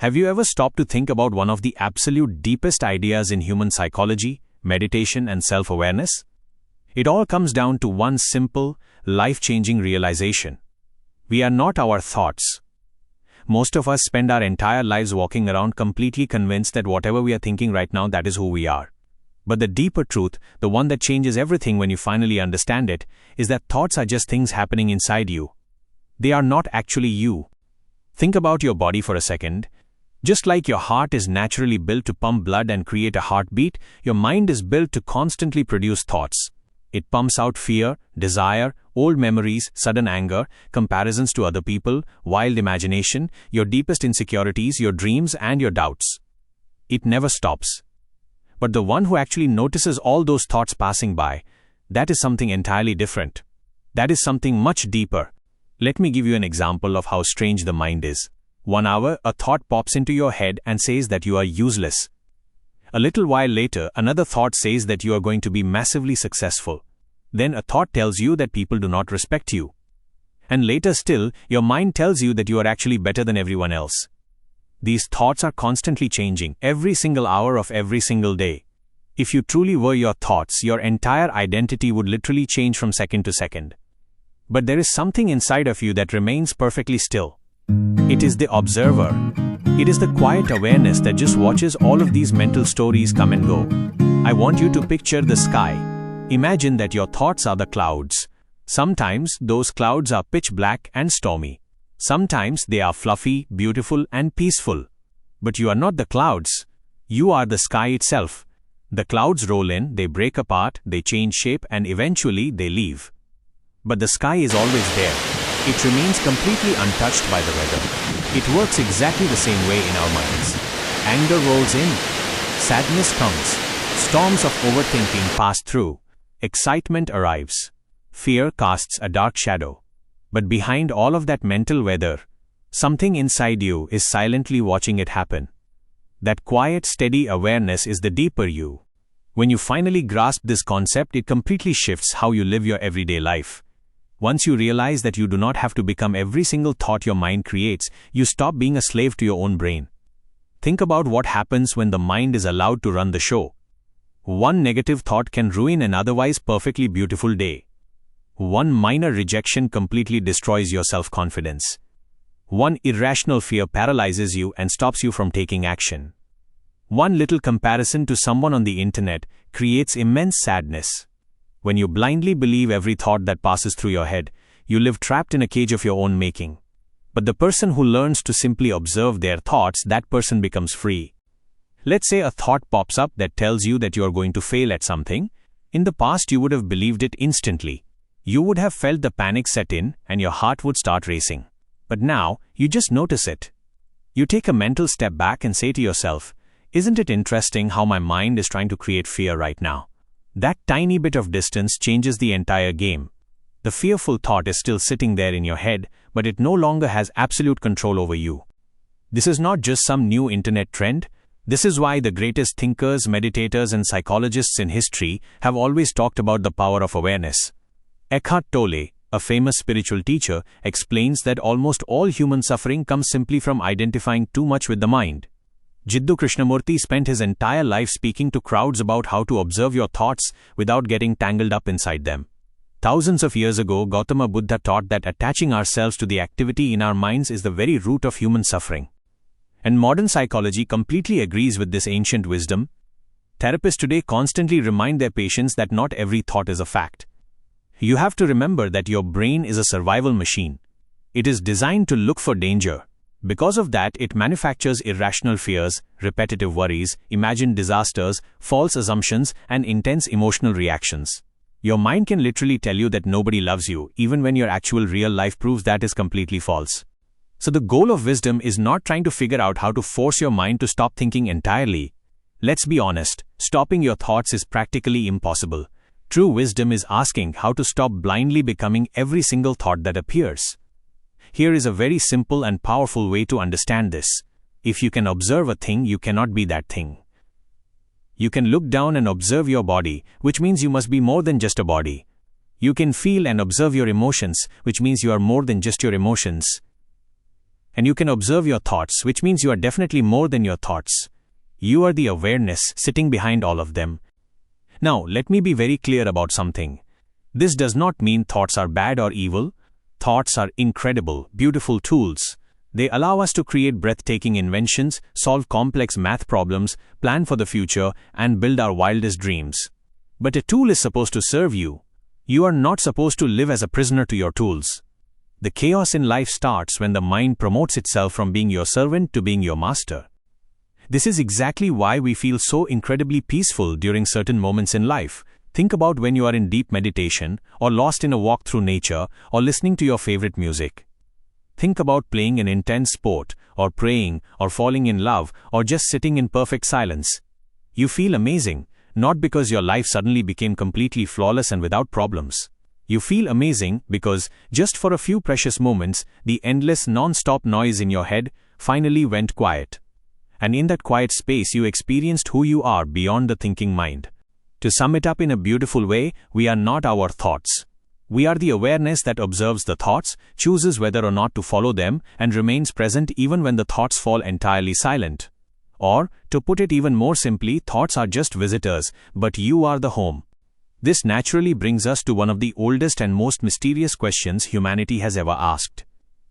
Have you ever stopped to think about one of the absolute deepest ideas in human psychology, meditation, and self-awareness? It all comes down to one simple, life-changing realization. We are not our thoughts. Most of us spend our entire lives walking around completely convinced that whatever we are thinking right now, that is who we are. But the deeper truth, the one that changes everything when you finally understand it, is that thoughts are just things happening inside you. They are not actually you. Think about your body for a second. Just like your heart is naturally built to pump blood and create a heartbeat, your mind is built to constantly produce thoughts. It pumps out fear, desire, old memories, sudden anger, comparisons to other people, wild imagination, your deepest insecurities, your dreams, and your doubts. It never stops. But the one who actually notices all those thoughts passing by, that is something entirely different. That is something much deeper. Let me give you an example of how strange the mind is. 1 hour, a thought pops into your head and says that you are useless. A little while later, another thought says that you are going to be massively successful. Then a thought tells you that people do not respect you. And later still, your mind tells you that you are actually better than everyone else. These thoughts are constantly changing, every single hour of every single day. If you truly were your thoughts, your entire identity would literally change from second to second. But there is something inside of you that remains perfectly still. It is the observer. It is the quiet awareness that just watches all of these mental stories come and go. I want you to picture the sky. Imagine that your thoughts are the clouds. Sometimes those clouds are pitch black and stormy. Sometimes they are fluffy, beautiful, and peaceful. But you are not the clouds. You are the sky itself. The clouds roll in, they break apart, they change shape, and eventually they leave. But the sky is always there. It remains completely untouched by the weather. It works exactly the same way in our minds. Anger rolls in. Sadness comes. Storms of overthinking pass through. Excitement arrives. Fear casts a dark shadow. But behind all of that mental weather, something inside you is silently watching it happen. That quiet, steady awareness is the deeper you. When you finally grasp this concept, it completely shifts how you live your everyday life. Once you realize that you do not have to become every single thought your mind creates, you stop being a slave to your own brain. Think about what happens when the mind is allowed to run the show. One negative thought can ruin an otherwise perfectly beautiful day. One minor rejection completely destroys your self-confidence. One irrational fear paralyzes you and stops you from taking action. One little comparison to someone on the internet creates immense sadness. When you blindly believe every thought that passes through your head, you live trapped in a cage of your own making. But the person who learns to simply observe their thoughts, that person becomes free. Let's say a thought pops up that tells you that you are going to fail at something. In the past, you would have believed it instantly. You would have felt the panic set in and your heart would start racing. But now, you just notice it. You take a mental step back and say to yourself, "Isn't it interesting how my mind is trying to create fear right now?" That tiny bit of distance changes the entire game. The fearful thought is still sitting there in your head, but it no longer has absolute control over you. This is not just some new internet trend. This is why the greatest thinkers, meditators, and psychologists in history have always talked about the power of awareness. Eckhart Tolle, a famous spiritual teacher, explains that almost all human suffering comes simply from identifying too much with the mind. Jiddu Krishnamurti spent his entire life speaking to crowds about how to observe your thoughts without getting tangled up inside them. Thousands of years ago, Gautama Buddha taught that attaching ourselves to the activity in our minds is the very root of human suffering. And modern psychology completely agrees with this ancient wisdom. Therapists today constantly remind their patients that not every thought is a fact. You have to remember that your brain is a survival machine. It is designed to look for danger. Because of that, it manufactures irrational fears, repetitive worries, imagined disasters, false assumptions, and intense emotional reactions. Your mind can literally tell you that nobody loves you, even when your actual real life proves that is completely false. So the goal of wisdom is not trying to figure out how to force your mind to stop thinking entirely. Let's be honest, stopping your thoughts is practically impossible. True wisdom is asking how to stop blindly becoming every single thought that appears. Here is a very simple and powerful way to understand this. If you can observe a thing, you cannot be that thing. You can look down and observe your body, which means you must be more than just a body. You can feel and observe your emotions, which means you are more than just your emotions. And you can observe your thoughts, which means you are definitely more than your thoughts. You are the awareness sitting behind all of them. Now, let me be very clear about something. This does not mean thoughts are bad or evil. Thoughts are incredible, beautiful tools. They allow us to create breathtaking inventions, solve complex math problems, plan for the future, and build our wildest dreams. But a tool is supposed to serve you. You are not supposed to live as a prisoner to your tools. The chaos in life starts when the mind promotes itself from being your servant to being your master. This is exactly why we feel so incredibly peaceful during certain moments in life. Think about when you are in deep meditation, or lost in a walk through nature, or listening to your favorite music. Think about playing an intense sport, or praying, or falling in love, or just sitting in perfect silence. You feel amazing, not because your life suddenly became completely flawless and without problems. You feel amazing because, just for a few precious moments, the endless non-stop noise in your head finally went quiet. And in that quiet space you experienced who you are beyond the thinking mind. To sum it up in a beautiful way, we are not our thoughts. We are the awareness that observes the thoughts, chooses whether or not to follow them, and remains present even when the thoughts fall entirely silent. Or, to put it even more simply, thoughts are just visitors, but you are the home. This naturally brings us to one of the oldest and most mysterious questions humanity has ever asked.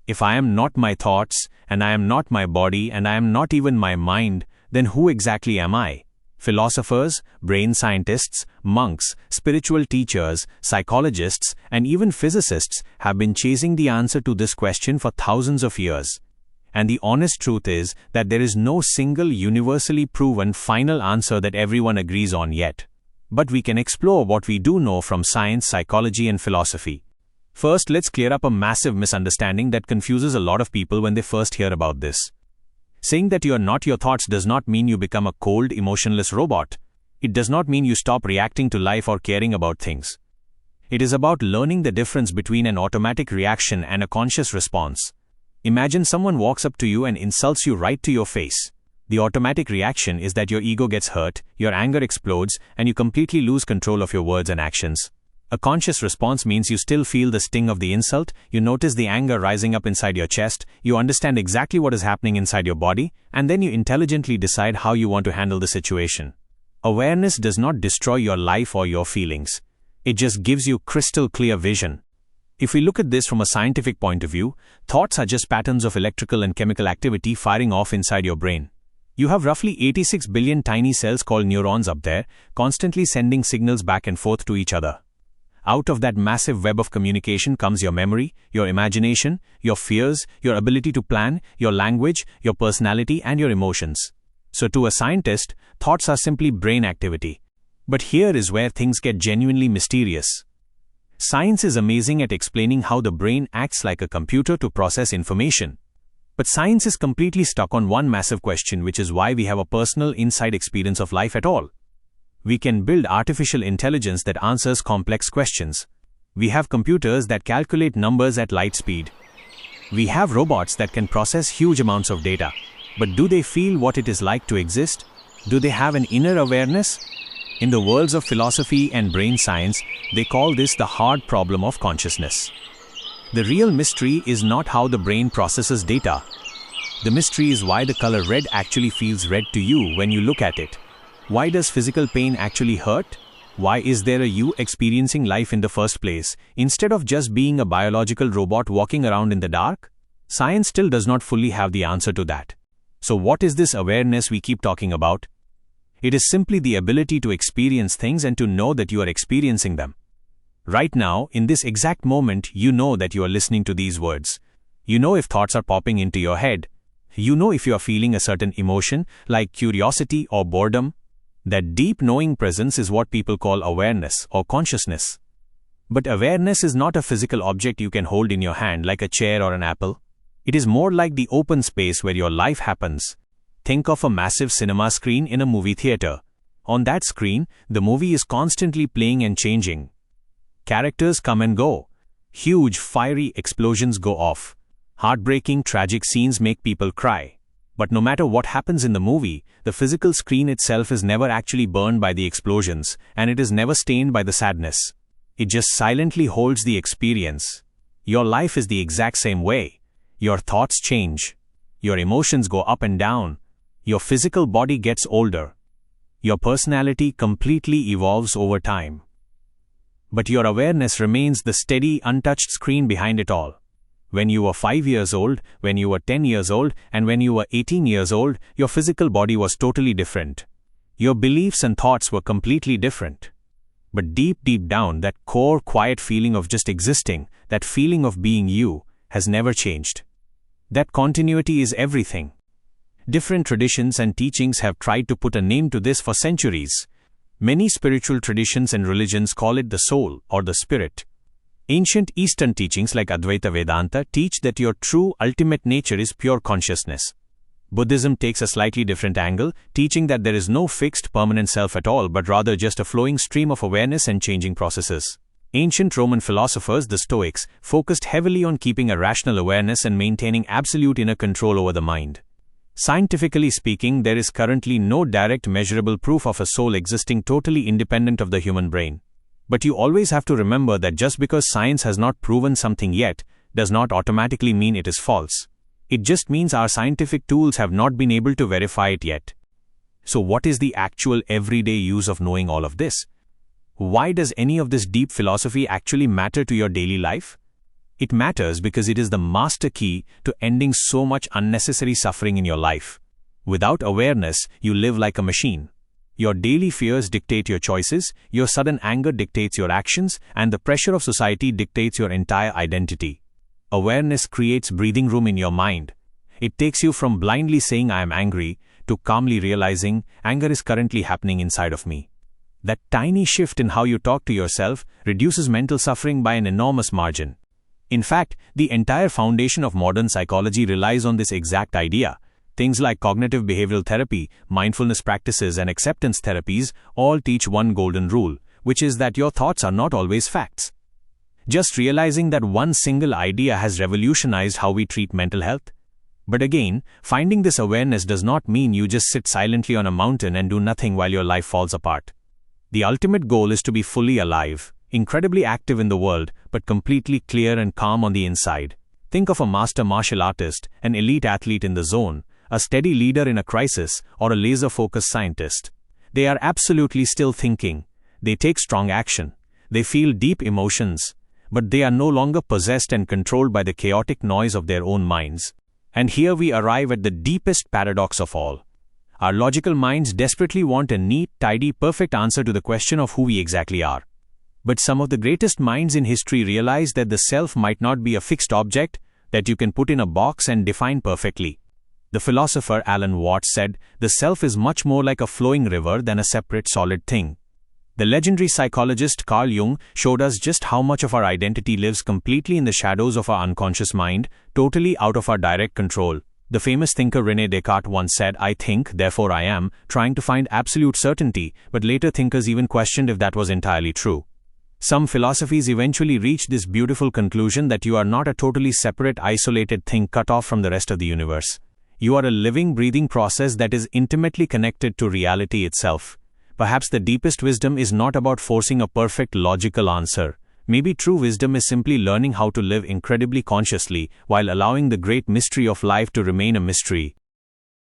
If I am not my thoughts, and I am not my body, and I am not even my mind, then who exactly am I? Philosophers, brain scientists, monks, spiritual teachers, psychologists, and even physicists have been chasing the answer to this question for thousands of years. And the honest truth is that there is no single universally proven final answer that everyone agrees on yet. But we can explore what we do know from science, psychology, and philosophy. First, let's clear up a massive misunderstanding that confuses a lot of people when they first hear about this. Saying that you are not your thoughts does not mean you become a cold, emotionless robot. It does not mean you stop reacting to life or caring about things. It is about learning the difference between an automatic reaction and a conscious response. Imagine someone walks up to you and insults you right to your face. The automatic reaction is that your ego gets hurt, your anger explodes, and you completely lose control of your words and actions. A conscious response means you still feel the sting of the insult, you notice the anger rising up inside your chest, you understand exactly what is happening inside your body, and then you intelligently decide how you want to handle the situation. Awareness does not destroy your life or your feelings. It just gives you crystal clear vision. If we look at this from a scientific point of view, thoughts are just patterns of electrical and chemical activity firing off inside your brain. You have roughly 86 billion tiny cells called neurons up there, constantly sending signals back and forth to each other. Out of that massive web of communication comes your memory, your imagination, your fears, your ability to plan, your language, your personality, and your emotions. So to a scientist, thoughts are simply brain activity. But here is where things get genuinely mysterious. Science is amazing at explaining how the brain acts like a computer to process information. But science is completely stuck on one massive question, which is why we have a personal inside experience of life at all. We can build artificial intelligence that answers complex questions. We have computers that calculate numbers at light speed. We have robots that can process huge amounts of data. But do they feel what it is like to exist? Do they have an inner awareness? In the worlds of philosophy and brain science, they call this the hard problem of consciousness. The real mystery is not how the brain processes data. The mystery is why the color red actually feels red to you when you look at it. Why does physical pain actually hurt? Why is there a you experiencing life in the first place, instead of just being a biological robot walking around in the dark? Science still does not fully have the answer to that. So what is this awareness we keep talking about? It is simply the ability to experience things and to know that you are experiencing them. Right now, in this exact moment, you know that you are listening to these words. You know if thoughts are popping into your head. You know if you are feeling a certain emotion, like curiosity or boredom. That deep knowing presence is what people call awareness or consciousness. But awareness is not a physical object you can hold in your hand like a chair or an apple. It is more like the open space where your life happens. Think of a massive cinema screen in a movie theater. On that screen, the movie is constantly playing and changing. Characters come and go. Huge, fiery explosions go off. Heartbreaking, tragic scenes make people cry. But no matter what happens in the movie, the physical screen itself is never actually burned by the explosions, and it is never stained by the sadness. It just silently holds the experience. Your life is the exact same way. Your thoughts change. Your emotions go up and down. Your physical body gets older. Your personality completely evolves over time. But your awareness remains the steady, untouched screen behind it all. When you were 5 years old, when you were 10 years old, and when you were 18 years old, your physical body was totally different. Your beliefs and thoughts were completely different. But deep, deep down, that core, quiet feeling of just existing, that feeling of being you, has never changed. That continuity is everything. Different traditions and teachings have tried to put a name to this for centuries. Many spiritual traditions and religions call it the soul or the spirit. Ancient Eastern teachings like Advaita Vedanta teach that your true ultimate nature is pure consciousness. Buddhism takes a slightly different angle, teaching that there is no fixed permanent self at all, but rather just a flowing stream of awareness and changing processes. Ancient Roman philosophers, the Stoics, focused heavily on keeping a rational awareness and maintaining absolute inner control over the mind. Scientifically speaking, there is currently no direct measurable proof of a soul existing totally independent of the human brain. But you always have to remember that just because science has not proven something yet, does not automatically mean it is false. It just means our scientific tools have not been able to verify it yet. So what is the actual everyday use of knowing all of this? Why does any of this deep philosophy actually matter to your daily life? It matters because it is the master key to ending so much unnecessary suffering in your life. Without awareness, you live like a machine. Your daily fears dictate your choices, your sudden anger dictates your actions, and the pressure of society dictates your entire identity. Awareness creates breathing room in your mind. It takes you from blindly saying I am angry to calmly realizing anger is currently happening inside of me. That tiny shift in how you talk to yourself reduces mental suffering by an enormous margin. In fact, the entire foundation of modern psychology relies on this exact idea. Things like cognitive behavioral therapy, mindfulness practices, and acceptance therapies all teach one golden rule, which is that your thoughts are not always facts. Just realizing that one single idea has revolutionized how we treat mental health. But again, finding this awareness does not mean you just sit silently on a mountain and do nothing while your life falls apart. The ultimate goal is to be fully alive, incredibly active in the world, but completely clear and calm on the inside. Think of a master martial artist, an elite athlete in the zone, a steady leader in a crisis, or a laser-focused scientist. They are absolutely still thinking. They take strong action. They feel deep emotions. But they are no longer possessed and controlled by the chaotic noise of their own minds. And here we arrive at the deepest paradox of all. Our logical minds desperately want a neat, tidy, perfect answer to the question of who we exactly are. But some of the greatest minds in history realize that the self might not be a fixed object that you can put in a box and define perfectly. The philosopher Alan Watts said, "The self is much more like a flowing river than a separate solid thing." The legendary psychologist Carl Jung showed us just how much of our identity lives completely in the shadows of our unconscious mind, totally out of our direct control. The famous thinker René Descartes once said, "I think, therefore I am," trying to find absolute certainty, but later thinkers even questioned if that was entirely true. Some philosophies eventually reached this beautiful conclusion that you are not a totally separate, isolated thing cut off from the rest of the universe. You are a living, breathing process that is intimately connected to reality itself. Perhaps the deepest wisdom is not about forcing a perfect logical answer. Maybe true wisdom is simply learning how to live incredibly consciously while allowing the great mystery of life to remain a mystery.